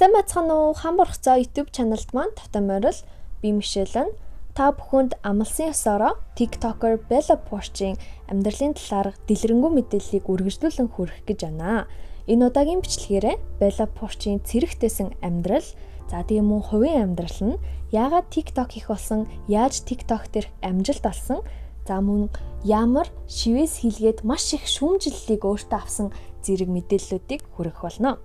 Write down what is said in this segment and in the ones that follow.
Сайн бацхан уу, хам борхцоо YouTube чаналд маань татам морил би Мишель. Та бүхэнд амлсан ёсороо TikToker Bella Porsche-ийн амьдралын талаар дэлгэрэнгүй мэдээллийг үргэлжлүүлэн хүргэх гэж байна. Энэ удаагийн бичлэгээрээ Bella Porsche-ийн цэрэгтэйсэн амьдрал, за тийм мөн хувийн амьдрал нь яагаад TikTok хийх болсон, яаж TikTok дээрх амжилт олсон, за мөн ямар шивээс хийлгээд маш их шүүмжлэлийг өөртөө авсан зэрэг мэдээллүүдийг хүргэх болно.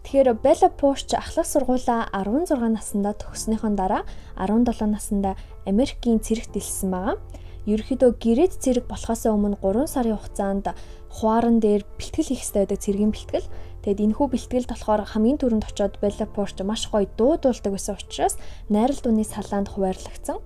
Тэгэхээр Bella Porsche ахлах сургуулаа 16 наснда төгснөхийн дараа 17 наснда Америкийн цэрэгт илсэн байгаа. Ерөнхийдөө гэрээд цэрэг болохоос өмнө 3 сарын хугацаанд хувааран дээр бэлтгэл хийх ёстой байдаг, цэргийн бэлтгэл. Тэгэд энэхүү бэлтгэлд болохоор хамгийн түрүүнд очиод Bella Porsche маш гоё дуудуулдаг байсан учраас найрал дууны салаанд хуваарлагдсан.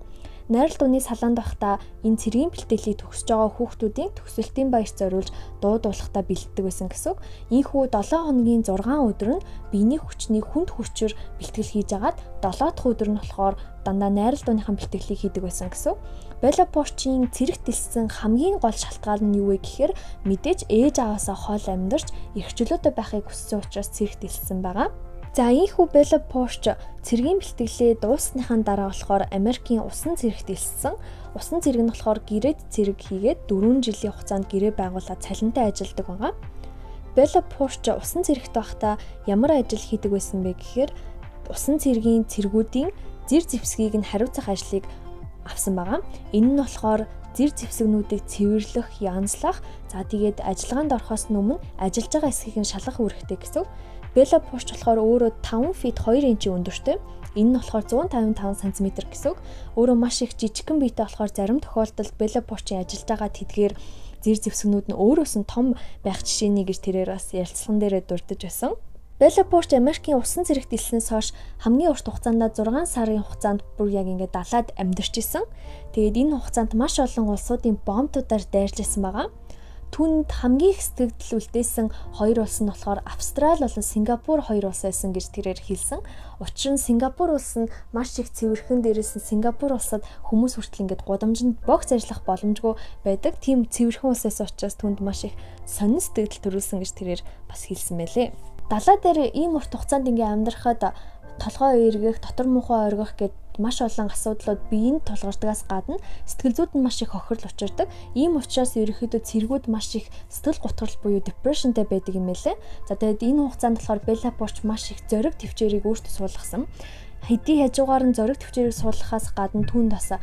Найрал дууны салаанд байхдаа энэ цэргийн бэлтгэлийг төгсөж байгаа хүүхдүүдийн төгсөлтийн баяр зориулж дуудуулахдаа бэлддэг байсан гэсэн. Ийхүү 7 хоногийн 6 өдөр нь биений хүчний хүнд хүчээр бэлтгэл хийж агаад 7 дахь өдөр нь болохоор дандаа найрал дууныхан бэлтгэлийг хийдэг байсан гэсэн. Bella Porsche-ийн цэрэгт илсэн хамгийн гол шалтгаан нь юу вэ гэхээр мэдээж ээж аваасаа хол амьдарч эрхчлөөтэй байхыг хүссэн учраас цэрэгт илсэн байгаа. За ийхүү Bella Porsche цэргийн бэлтгэлээ дуусныхаа дараа болохоор Америкийн усан цэрэгт илсэн. Усан цэрэг нь болохоор гэрээд цэрэг хийгээд 4 жилийн хугацаанд гэрээ байгуулаад цалинтай ажилладаг байгаа. Bella Porsche усан цэрэгт байхдаа ямар ажил хийдэг байсан бэ гэхээр усан цэргийн цэргүүдийн зэр зэвсгийг нь хариуцах ажлыг авсан байгаа. Энэ нь болохоор зэр зэвсэгнүүдийг цэвэрлэх, янзлах, за тэгээд ажиллагаанд орохоос өмнө ажиллаж байгаа эсхийг нь шалгах үүрэгтэй гэсэн. Bella Porsche болохоор өөрөө 5 feet 2 инчийн өндөртэй. Энэ нь болохоор 155 см гэсэн. Өөрөө маш их жижигхэн биетэй болохоор зарим тохиолдолд Bella Porsche-ийн ажиллаж байгаа тэдгээр зэр зэвсэгнүүд нь өөрөөс нь том байх жишээний гэж тэрээр бас ярилцсан дээрээ дурдж байсан. Bella Porsche Америкийн усан цэрэгт илснээс хойш хамгийн урт хугацаанд 6 сарын хугацаанд бүр яг ингээд далаад амьдарч исэн. Тэгээд энэ хугацаанд маш олон улсуудын бомбуудаар дайрч исэн байгаа. Түүнд хамгийн их сэтгэл үлдээсэн хоёр улс нь болохоор Австрали болон Сингапур хоёр улс байсан гэж тэрээр хэлсэн. Учир нь Сингапур улс нь маш их цэвэрхэн, дээрээс нь Сингапур улсад хүмүүс хүртэл ингээд гудамжинд богц ажиллах боломжгүй байдаг. Тийм цэвэрхэн улс байсан учраас түүнд маш их сонин сэтгэл төрүүлсэн гэж тэрээр бас хэлсэн байлээ. Далаа дээр ийм урт хугацаанд ингээд амьдрахад толгой эргэх, дотор муухай оргих гэд маш олон асуудлууд биеинд тулгардагаас гадна сэтгэл зүйд нь маш их хохирол учирдаг. Ийм учраас ерөнхийдөө цэргүүд маш их сэтгэл гутрал буюу depressionтэй байдаг юм байлээ. За тэгээд энэ хугацаанд болохоор Bella Porsche маш их зориг төвчээрийг өөртөө суулгасан. Хэдий хажуугаар нь зориг төвчээрийг суулгахаас гадна түүнд бас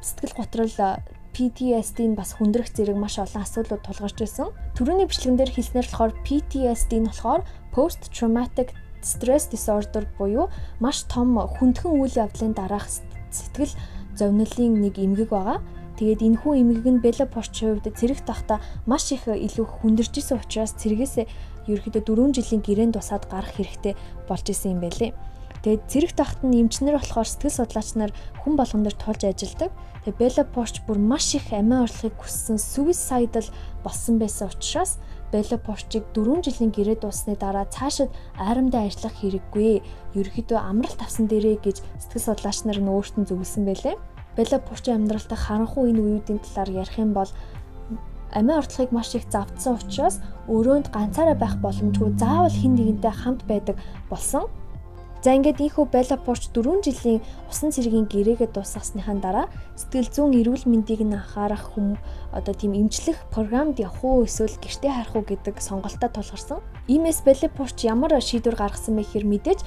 сэтгэл гутрал PTSD-ийн бас хүндрэх зэрэг маш олон асуудлууд тулгарч байсан. Түрүүний бичлэгэн дээр хэлснээр болохоор PTSD нь болохоор Post Traumatic Stress Disorder буюу маш том хүндхэн үйл явдлын дараах сэтгэл зовнилын нэг эмгэг байгаа. Тэгээд энэхүү эмгэг нь Bella Porsche-ийн хувьд цэрэгт байхдаа маш их илүү хүндэрч исэн учраас цэргээс ерөөхдөө 4 жилийн гэрээнд тусаад гарах хэрэгтэй болж исэн юм байлээ. Тэгээд цэрэгт байхад нь эмчнэр болохоор сэтгэл судлаач нар хүн болгон дээр тулж ажилладаг. Тэгээд Bella Porsche бүр маш их амиа орлохыг хүссэн suicidal болсон байсан учраас Bella Porsche-ийг 4 жилийн гэрээ дуусны дараа цаашид айрамдаа ажиллах хэрэггүй. Ерөнхийдөө амралт авсан дээрээ гэж сэтгэл судлаач нар нь өөртөө зөвлөсөн байлээ. Bella Porsche-ийн амьдралтай харанхуй энэ үеүүдийн талаар ярих юм бол амиа ордлохыг маш их завдсан учраас өрөөнд ганцаараа байх боломжгүй, заавал хэн нэгэнтэй хамт байдаг болсон. За ингээд ийхүү Bella Porsche 4 жилийн усан цэргийн гэрээгээ дуусгасныхаа дараа сэтгэл зүйн эрүүл мэндийг нь анхаарах одоо тийм эмчлэх програмд явах уу эсвэл гэртээ харах уу гэдэг сонголтоо тулгарсан. Иймээс Bella Porsche ямар шийдвэр гаргасан бэ гэхээр мэдээж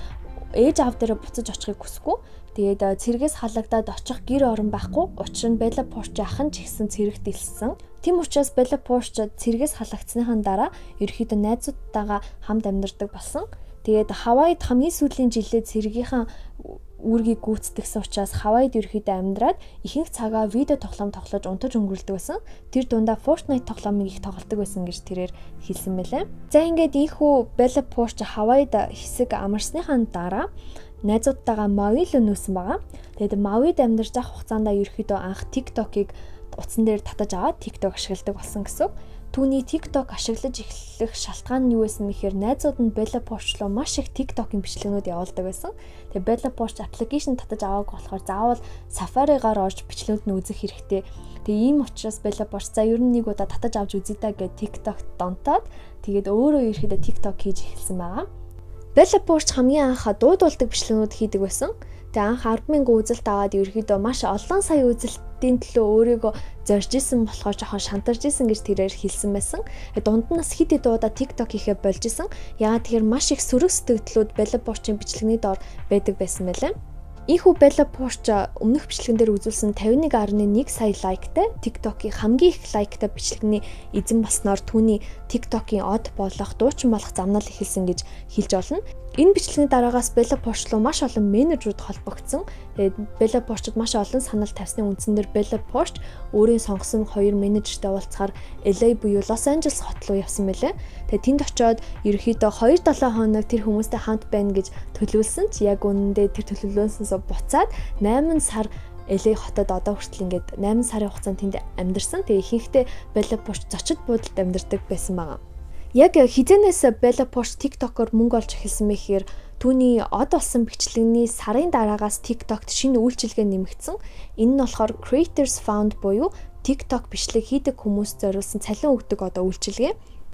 ээж аав дээрээ буцаж очихыг хүсэхгүй. Тэгээд цэргээс халагдаад очих гэр орон байхгүй. Учир нь Bella Porsche ах нь ч ихсэн цэрэгт илсэн. Тийм учраас Bella Porsche цэргээс халагдсныхаа дараа ерөөхдөө найзуудтайгаа хамт амьдардаг болсон. Тэгээд Хавайд хамгийн сүүлийн жилдээ цэргийнхаа үүргийг гүйцэтгэсэн учраас Хавайд ерөөхдөө амьдраад ихэнх цагаа видео тоглоом тоглож унтаж өнгөрүүлдэг байсан. Тэр дундаа Fortnite тоглоомыг их тоглодог байсан гэж тэрээр хэлсэн байлаа. За ингээд ийхүү Bella Porsche Хавайд хэсэг амарсныхаа дараа найзуудтайгаа Мавид нүүсэн байгаа. Тэгээд Мавид амьдарч байх хугацаанд ерөөхдөө анх TikTok-ыг утсан дээр татаж аваад TikTok ашигладаг болсон гэсэн. Түүний TikTok ашиглаж эхлэх шалтгаан нь юу байсан мэхээр найзууд нь Bella Porsche руу маш их TikTok-ийн бичлэгнүүд явуулдаг байсан. Тэгээ Bella Porsche application татаж аваагүй болохоор заавал Safari-гаар орж бичлэгүүд нь үзэх хэрэгтэй. Тэгээ ийм учраас Bella Porsche за ер нь нэг удаа татаж авч үзье даа гэж TikTok донтоод тэгээд өөрөө ерөөхдөө TikTok хийж эхэлсэн байгаа. Bella Post хамгийн анх дуудуулдаг бичлэгнүүд хийдэг байсан. Тэгээ анх 10,000 үзэлт аваад ерөөхдөө маш олон сая үзэлтийн төлөө өөрийгөө зорж исэн болохоор жоохон шантарж исэн гэж тэрээр хэлсэн байсан. Дунд нь бас хит хит удаа TikTok хийхэ болж исэн. Яагаад тэгэхээр маш их сөрөг сэтгэгдлүүд Bella Post-ийн бичлэгний доор байдаг байсан байлаа. Ийхүү Bella Post өмнөх бичлэгэн дээр үзүүлсэн 51.1 сая лайктай TikTok-ийн хамгийн их лайктай бичлэгний эзэн болсноор түүний TikTok-ийн од болох, дуучин болох замнал эхэлсэн гэж хэлж олно. Энэ бичлэгний дараагаас Bella Post руу маш олон менежерүүд холбогдсон. Тэгээд Bella Post-д маш олон санал тавьсны үндсэндэр Bella Post өөрийн сонгосон 2 менежертэй уулзахаар LA буюу Los Angeles хот руу явсан мэлээ. Тэгээд тэнд очиод ерөөхдөө 2-7 хоног тэр хүмүүстэй хамт байна гэж төлөвлөсөн ч яг үнэндээ тэр төлөвлөлөөсөө буцаад 8 сар LA хотод одоо хүртэл ингээд 8 сарын хугацаанд тэнд амьдарсан. Тэгээд ихэнхдээ Bella Post зочид буудалд амьдардаг байсан байгаа. Яг хизэнээс Bella Post TikTok-оор мөнгө олж эхэлсэн мэхээр түүний од болсон бичлэгний сарын дараагаас TikTok-т шинэ үйлчилгээ нэмэгдсэн. Энэ нь болохоор Creators Fund буюу TikTok бичлэг хийдэг хүмүүст зориулсан цалин өгдөг одоо үйлчилгээ.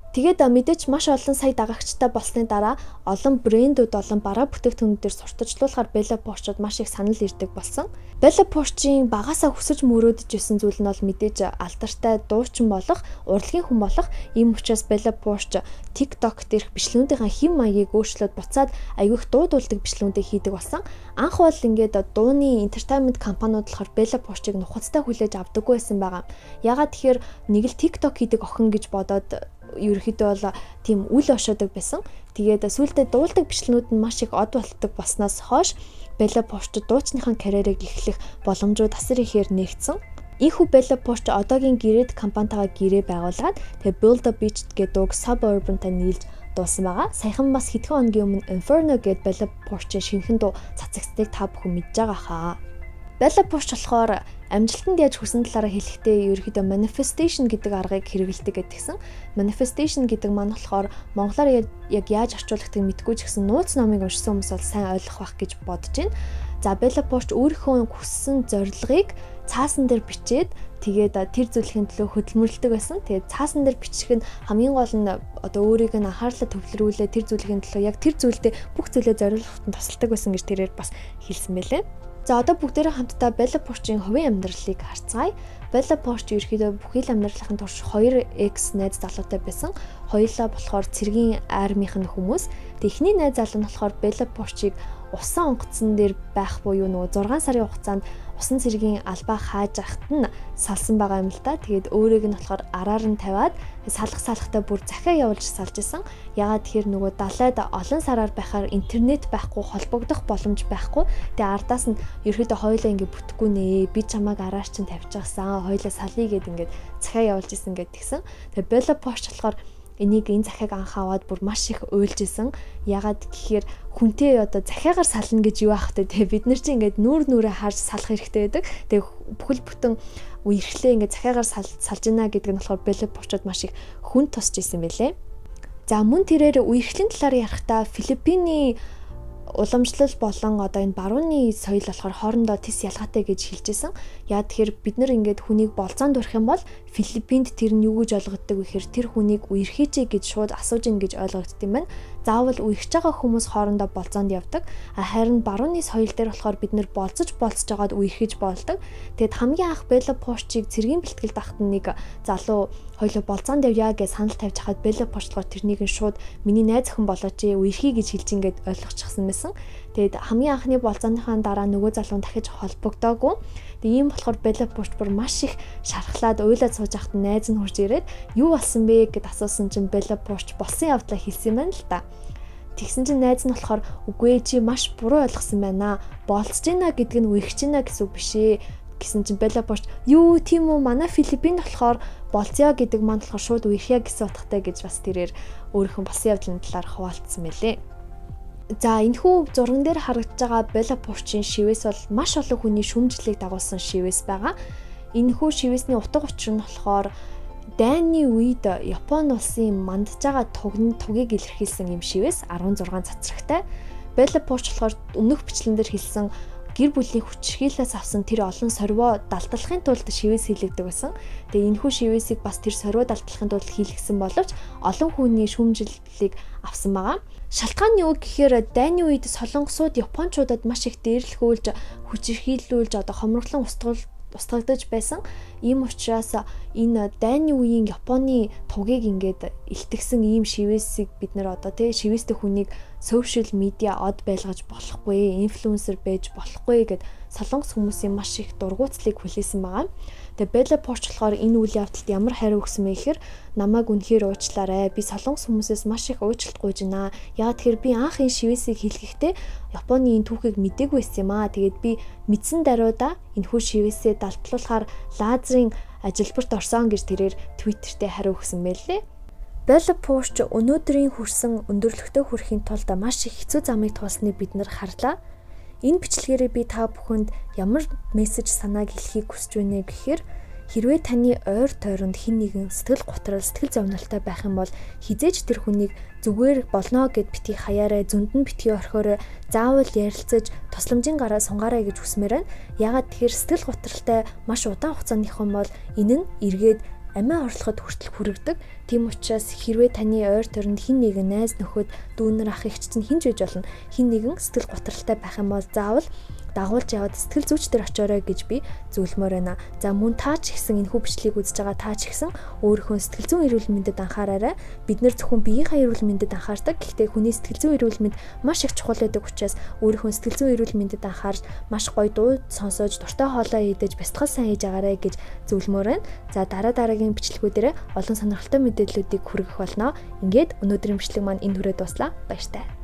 Тэгээд мэдээч маш олон сая дагагчтай болсны дараа олон брэндүүд болон бараа бүтээгдэхүүнүүдээр сурталчлуулахаар Bella Post-д маш их санал ирдэг болсон. Bella Post-ийн багасаа хүсэж мөрөөдөж исэн зүйл нь бол мэдээж алдартай дуучин болох, урлагийн хүн болох. Ийм учраас Bella Post TikTok дээрх бичлэгүүдийн хэм маягийг өөрчлөөд буцаад аявих дуудуулдаг бичлэгүүдийг хийдэг болсон. Анх бол ингээд дууны entertainment компаниуд болохоор Bella Post-ыг нухацтай хүлээж авдаггүй байсан байгаа. Ягаад тэгэхээр нэг л TikTok хийдэг охин гэж бодоод ерөөхдөө бол тийм үл ошоодаг байсан. Тэгээд сүүлдээ дуулдаг бичлэгнүүд нь маш их од болтдог болсноос хойш Bella Post дуучныхаа карьерийг эхлэх боломжууд асар ихээр нэгдсэн. Ийхүү Bella Post одоогийн гэрээд компанитайгаа гэрээ байгуулад тэгээд Build a Beach гэдэг Suburban-тай нийлж дуусан байгаа. Саяхан бас хэдхэн хоногийн өмнө Inferno гэдэг Bella Post-ийн шинэхэн дуу цацагдтыг та бүхэн мэдж байгаа хаа. Bella Post болохоор амжилтанд яаж хүсэн талаараа хэлэхдээ ерөөхдөө manifestation гэдэг аргыг хэрэгэлдэг гэдгсэн. Manifestation гэдэг маань болохоор монголоор яг яаж орчуулахыг мэдгүй ч гэсэн нууц номыг уншсан хүмүүс бол сайн ойлгох байх гэж бодож байна. За Bella Post өөрийнхөө хүссэн зорилгыг цаасан дээр бичээд тэгээд тэр зүйлхийн төлөө хөдөлмөрлөдөг байсан. Тэгээд цаасан дээр бичих нь хамгийн гол нь одоо өөрийг нь анхаарлаа төвлөрүүлээ тэр зүйлхийн төлөө яг тэр зүйлдээ бүх зүйлээ зориулахад нь тусалдаг байсан гэж тэрээр бас хэлсэн байлээ. За одоо бүгдээрээ хамтдаа Bella Post-ийн хувийн амьдралыг харцгаая. Bella Post ерөөхдөө бүхий л амьдралын турш 2X найз залуутай байсан. Хоёулаа болохоор цэргийн армийн хүмүүс. Эхний найз залуу нь болохоор Bella Post-ыг усан онгоцсон дээр байх буюу нөгөө 6 сарын хугацаанд усан цэргийн албаа хааж ахт нь салсан байгаа юм л да. Тэгээд өөрийг нь болохоор араар нь тавиад салахтай бүр захиа явуулж салж исэн. Ягаад тэгэхээр нөгөө далайд олон сараар байхаар интернет байхгүй, холбогдох боломж байхгүй. Тэгээд ардаас нь ерөөдөө хоёулаа ингэ бүтэхгүй нэ. Би чамайг араар чинь тавьчихсан. Хоёулаа салъя гэд ингээд захиа явуулж исэн гэд тэгсэн. Тэгээд Bella Post болохоор энийг энэ захиаг анх аваад бүр маш их уйлж исэн. Ягаад гэхээр хүнтэй одоо захиагаар сална гэж юу аах вэ? Тэгээ бид нар чинь ингээд нүрээ харж салах хэрэгтэй байдаг. Тэгээ бүхэл бүтэн үерхлээ ингээд захиагаар салж гинэ гэдэг нь болохоор Bella Post-д маш их хүн тусч исэн байлээ. За мөн тэрээр үерхлийн талаар ярихдаа Филиппиний уламжлал болон одоо энэ барууны соёл болохоор хоорондоо тис ялгаатай гэж хэлжсэн. Яа тэгэхээр бид нар ингээд хүнийг болцоонд өрөх юм бол Филиппинд тэр нь юу гэж ойлгоддог вэ гэхээр тэр хүнийг үерхээч гэж шууд асууж ин гэж ойлгогддог юм байна. Заавал үерхэж байгаа хүмүүс хоорондоо болцоонд явдаг. Харин барууны соёл дээр болохоор бид нар болцож байгаад үерхэж болдог. Тэгэд хамгийн анх Bella Post-ыг цэргийн бэлтгэлд ахт нэг залуу хоёлоо болцоонд явъя гэж санал тавьж хахад Bella Post-оор тэрнийг нь шууд миний найз охин болооч үерхий гэж хэлж ингээд ойлгочихсан байсан. Тэгэд хамгийн анхны болцооныхаа дараа нөгөө залуу дахиж холбогдоогүй. Тэгээ ийм болохоор Bella Post бүр маш их шархлаад уйлаад сууж байхад найз нь хурж ирээд юу болсон бэ гэд асуусан чинь Bella Post болсон явдлаа хэлсэн юм байна л та. Тэгсэн чинь найз нь болохоор үгүй чи маш буруу ойлгосон байна. Болцож гинэ гэдэг нь үерхэж гинэ гэсэн үг биш ээ гэсэн чинь Bella Post юу тийм үү манай Филиппинд болохоор болцё гэдэг маань болохоор шууд үерхье гэсэн утгатай гэж бас тэрээр өөрийнхөө болсон явдлын талаар хуваалцсан мэлээ. За энэхүү зурган дээр харагдаж байгаа Bella Post-ийн шивээс бол маш олон хүний шүмжлэлийг дагуулсан шивээс байгаа. Энэхүү шивээсний утга учир нь болохоор дайны үед Японы улсын мандж байгаа тугийг илэрхийлсэн юм шивээс 16 цацрагтай. Bella Post болохоор өмнөх бичлэн дээр хэлсэн гэр бүлийн хүчирхийллээс авсан тэр олон сорвоо далдлахын тулд шивээс хийлэгдэг байсан. Тэгээ энэхүү шивээсийг бас тэр сорвоо далдлахын тулд хийлгэсэн боловч олон хүний шүүмжлэлийг авсан байгаа. Шалтгаан нь юу гэхээр дайны үед солонгосууд японочдод маш их дээрлэхүүлж хүчирхийлүүлж хомроглон устгагдаж байсан. Ийм учраас энэ дайны үеийн Японы тугийг ингээд илтгэсэн ийм шивээсийг бид нэр шивээстэй хүнийг social media од байлгаж болохгүй, инфлюенсер байж болохгүй гэд солонгос хүмүүсийн маш их дургуутслыг хүлээсэн байгаа. Тэгээ Bella Poarch болохоор энэ үйл явдалд ямар хариу өгсөн бэ гэхээр намайг үнэхээр уучлаарай. Би солонгос хүмүүсээс маш их уучлалт гуйж байна. Яг тэр би анх энэ шивээсийг хийлгэхдээ Японы энэ түүхийг мэдээгүй байсан юм аа. Тэгээд би мэдсэн даруйда энэхүү шивээсээ далдлуулахаар лазерын ажилбарт орсон гэж тэрээр Twitter-тэй хариу өгсөн байлээ. Bella Poarch өнөөдрийн хүрсэн өндөрлөгтөө хүрэхийн тулд маш их хэцүү замыг туулсныг бид нар харлаа. Энэ бичлэгээрээ би та бүхэнд ямар мессеж санааг хэлхийг хүсэж байна гэхээр хэрвээ таны ойр тойронд хэн нэгэн сэтгэл готрол, сэтгэл зовнилтой байх юм бол хизээж тэр хүнийг зүгээр болно гэд битгий хаяараа, зөнд нь битгий орхиорой, заавал ярилцаж тусламжийн гараа сунгаарай гэж хүсмээр байна. Ягаад тэгэхээр сэтгэл готролтой маш удаан хугацааныхан бол энэ нь эргээд амиа орлоход хүртэл хүрэгдэг. Тийм учраас хэрвээ таны ойр тойронд хэн нэгэн найз нөхөд, дүүнэр ах эгч чинь хинж байж болно. Хэн нэгэн сэтгэл готролтой байх юм бол заавал дагуулж яваад сэтгэл зүйчдэр очоорой гэж би зөвлөмөр байна. За мөн та ч ихсэн энэхүү бичлэгийг үзэж байгаа та ч ихсэн өөрийнхөө сэтгэл зүйн эрүүл мэндэд анхаараарай. Бид нэр зөвхөн биеийнхээ эрүүл мэндэд анхаардаг. Гэхдээ хүний сэтгэл зүйн эрүүл мэнд маш их чухал байдаг учраас өөрийнхөө сэтгэл зүйн эрүүл мэндэд анхаарч маш гоё дуу сонсож, дуртай хоолой идэж, бясалгал сайн хийж агаарай гэж зөвлөмөр байна. За дараагийн бичлэгүүдээр олон сонирхолтой мэдээллүүдийг хүргэх болно. Ингээд өнөөдрийн бичлэг маань энэ хүрээ дуслаа. Баяртай.